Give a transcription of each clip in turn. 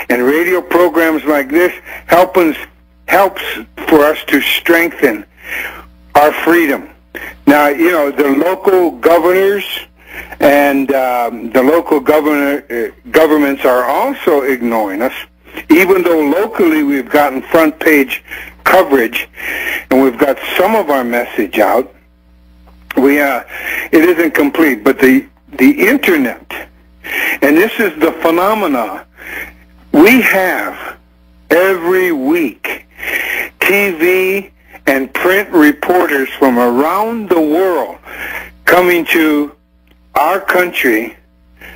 And radio programs like this helps for us to strengthen our freedom. Now, you know, the local governors and the local governments are also ignoring us, even though locally we've gotten front page coverage and we've got some of our message out. It isn't complete, but the internet, and this is the phenomena, we have every week TV and print reporters from around the world coming to our country,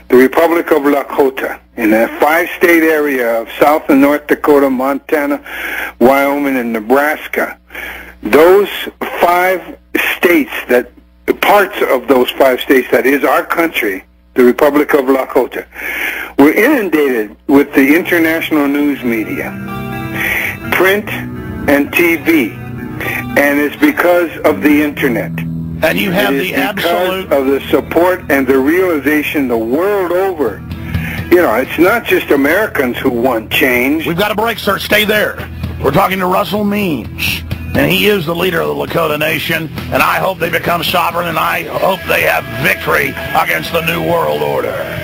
the Republic of Lakota, in that 5-state area of South and North Dakota, Montana, Wyoming, and Nebraska. Those 5 states, parts of those 5 states that is our country, the Republic of Lakota, we're inundated with the international news media, print and TV, and it's because of the internet. And you have the absolute of the support and the realization the world over. You know, it's not just Americans who want change. We've got a break, sir. Stay there. We're talking to Russell Means, and he is the leader of the Lakota Nation, and I hope they become sovereign, and I hope they have victory against the New World Order.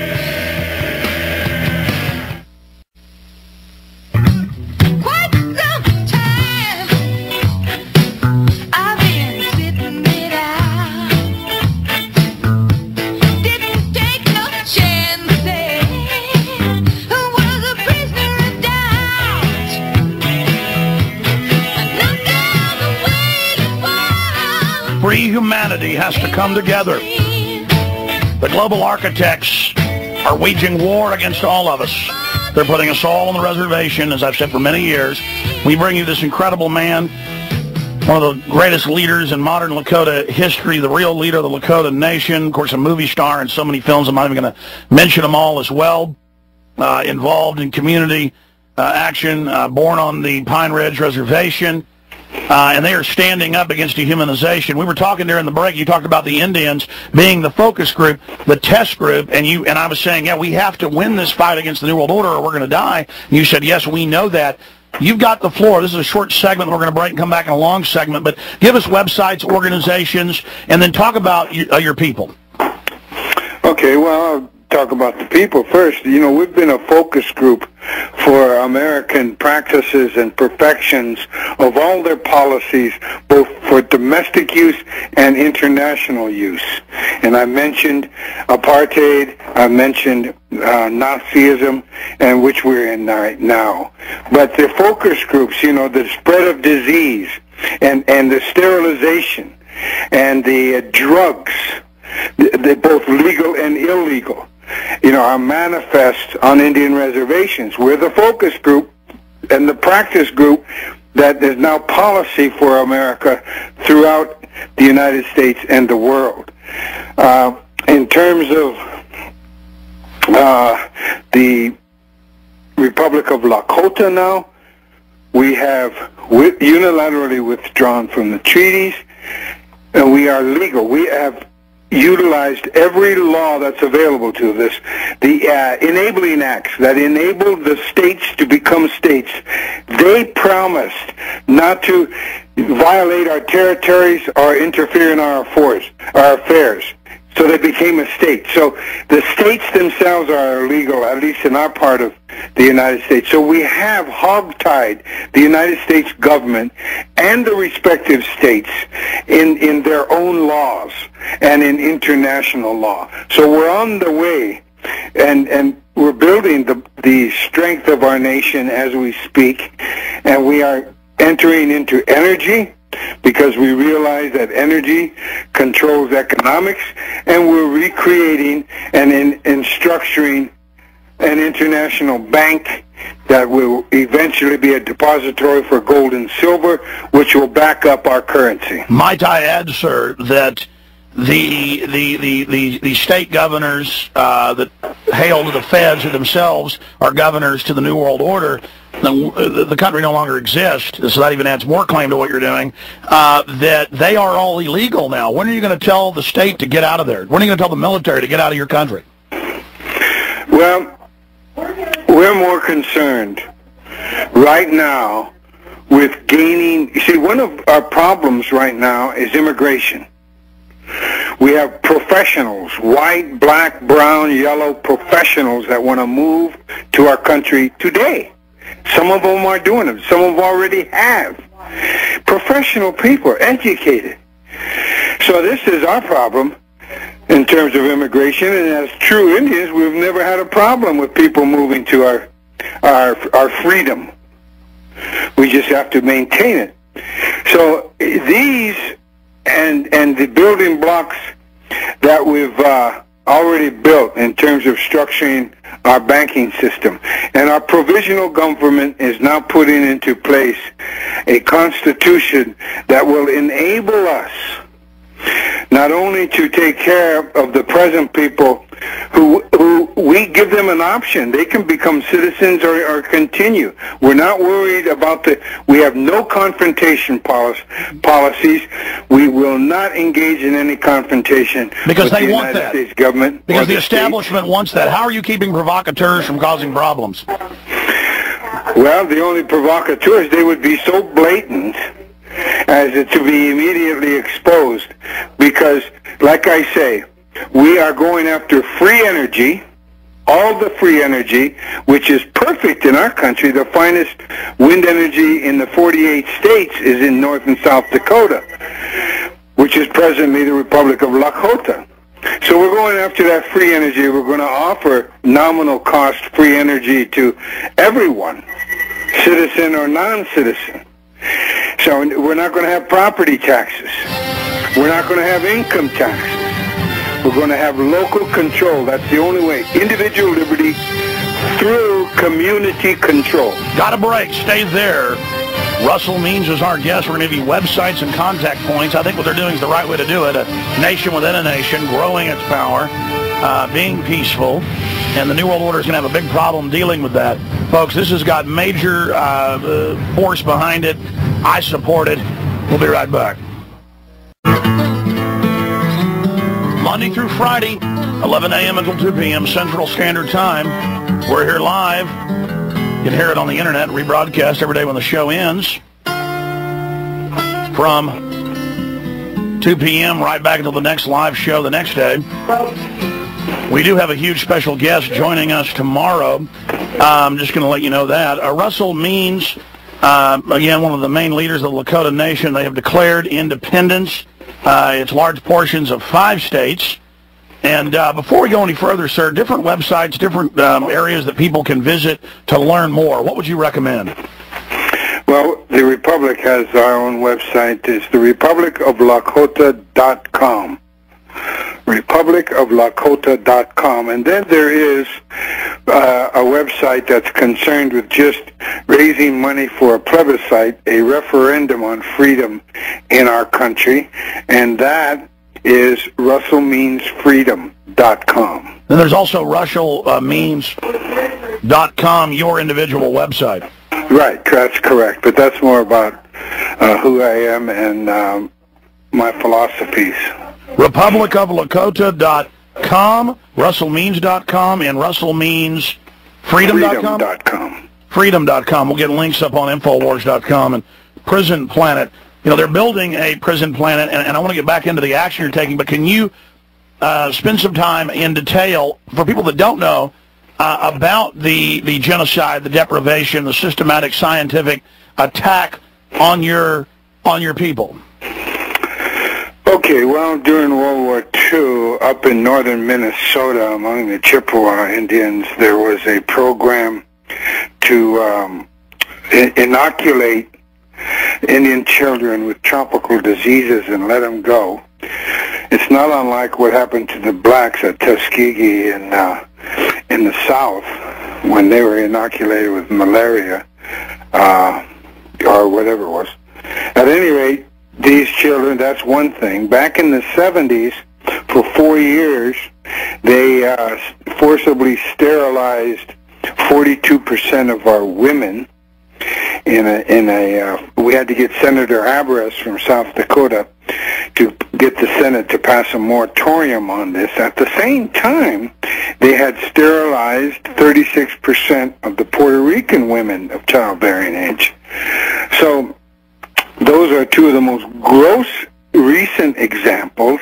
Free humanity has to come together. The global architects are waging war against all of us. They're putting us all on the reservation, as I've said for many years. We bring you this incredible man, one of the greatest leaders in modern Lakota history, the real leader of the Lakota Nation, of course a movie star in so many films, I'm not even going to mention them all as well, involved in community action, born on the Pine Ridge Reservation. And they are standing up against dehumanization. We were talking during the break, you talked about the Indians being the focus group, the test group, and I was saying, yeah, we have to win this fight against the New World Order or we're going to die. And you said, yes, we know that. You've got the floor. This is a short segment. We're going to break and come back in a long segment. But give us websites, organizations, and then talk about your people. Okay, well, I'll talk about the people first. You know, we've been a focus group for American practices and perfections of all their policies, both for domestic use and international use. And I mentioned apartheid, I mentioned Nazism, and which we're in right now. But the focus groups, you know, the spread of disease and the sterilization and the drugs, they're both legal and illegal, you know, are manifest on Indian reservations. We're the focus group and the practice group that is now policy for America throughout the United States and the world. In terms of the Republic of Lakota now, we have unilaterally withdrawn from the treaties, and we are legal. We have utilized every law that's available to us. The enabling acts that enabled the states to become states, they promised not to violate our territories or interfere in our affairs. So they became a state. So the states themselves are illegal, at least in our part of the United States. So we have hogtied the United States government and the respective states in their own laws and in international law. So we're on the way, and we're building the strength of our nation as we speak, and we are entering into energy, because we realize that energy controls economics, and we're recreating and structuring an international bank that will eventually be a depository for gold and silver, which will back up our currency. Might I add, sir, that the state governors that hail to the feds, who themselves are governors to the New World Order, the country no longer exists, so that even adds more claim to what you're doing, that they are all illegal now. When are you going to tell the state to get out of there? When are you going to tell the military to get out of your country? Well, we're more more concerned right now with gaining. You see, one of our problems right now is immigration. We have professionals, white, black, brown, yellow professionals that want to move to our country today. Some of them are doing it. Some of them already have. Professional people, educated. So this is our problem in terms of immigration, and as true Indians, we've never had a problem with people moving to our freedom. We just have to maintain it. So these and the building blocks that we've already built in terms of structuring our banking system, and our provisional government is now putting into place a constitution that will enable us not only to take care of the present people who we give them an option. They can become citizens or continue. We're not worried about we have no confrontation policies. We will not engage in any confrontation because with they the want United that. States government. Because the establishment wants that. How are you keeping provocateurs from causing problems? Well, the only provocateurs, they would be so blatant as to be immediately exposed, because, like I say, we are going after free energy, all the free energy, which is perfect in our country. The finest wind energy in the 48 states is in North and South Dakota, which is presently the Republic of Lakota. So we're going after that free energy. We're going to offer nominal cost free energy to everyone, citizen or non-citizen. So we're not going to have property taxes. We're not going to have income taxes. We're going to have local control. That's the only way. Individual liberty through community control. Got a break. Stay there. Russell Means is our guest. We're going to give you websites and contact points. I think what they're doing is the right way to do it. A nation within a nation, growing its power, being peaceful. And the New World Order is going to have a big problem dealing with that. Folks, this has got major force behind it. I support it. We'll be right back. Monday through Friday, 11 a.m. until 2 p.m. Central Standard Time. We're here live. You can hear it on the internet, rebroadcast every day when the show ends. From 2 p.m. right back until the next live show the next day. We do have a huge special guest joining us tomorrow. I'm just going to let you know that. Russell Means, again, one of the main leaders of the Lakota Nation. They have declared independence. It's large portions of 5 states. And before we go any further, sir, different websites, different areas that people can visit to learn more. What would you recommend? Well, the Republic has our own website. It's the republicoflakota.com. republicoflakota.com. And then there is a website that's concerned with just raising money for a plebiscite, a referendum on freedom in our country, and that is russellmeansfreedom.com. Then there's also russellmeans.com, your individual website. Right, that's correct. But that's more about who I am and my philosophies. republicoflakota.com, russellmeans.com, and russellmeansfreedom.com? Freedom.com. We'll get links up on Infowars.com and Prison Planet. You know, they're building a prison planet, and I want to get back into the action you're taking, but can you spend some time in detail for people that don't know about the genocide, the deprivation, the systematic scientific attack on your people? Okay, well, during World War II, up in northern Minnesota, among the Chippewa Indians, there was a program to inoculate Indian children with tropical diseases and let them go. It's not unlike what happened to the blacks at Tuskegee in the South when they were inoculated with malaria or whatever it was. At any rate, these children, that's one thing. Back in the 70s, for 4 years, they forcibly sterilized 42% of our women, we had to get Senator Abrams from South Dakota to get the Senate to pass a moratorium on this. At the same time, they had sterilized 36% of the Puerto Rican women of childbearing age. So those are two of the most gross recent examples,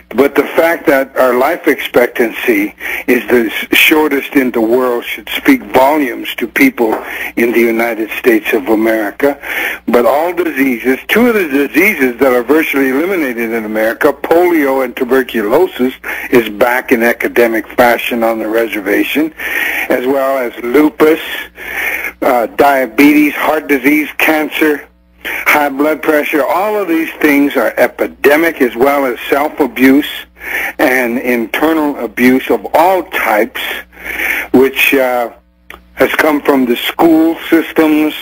but the fact that our life expectancy is the shortest in the world should speak volumes to people in the United States of America. But all diseases, two of the diseases that are virtually eliminated in America, polio and tuberculosis, is back in academic fashion on the reservation, as well as lupus, diabetes, heart disease, cancer, high blood pressure. All of these things are epidemic, as well as self-abuse and internal abuse of all types, which has come from the school systems,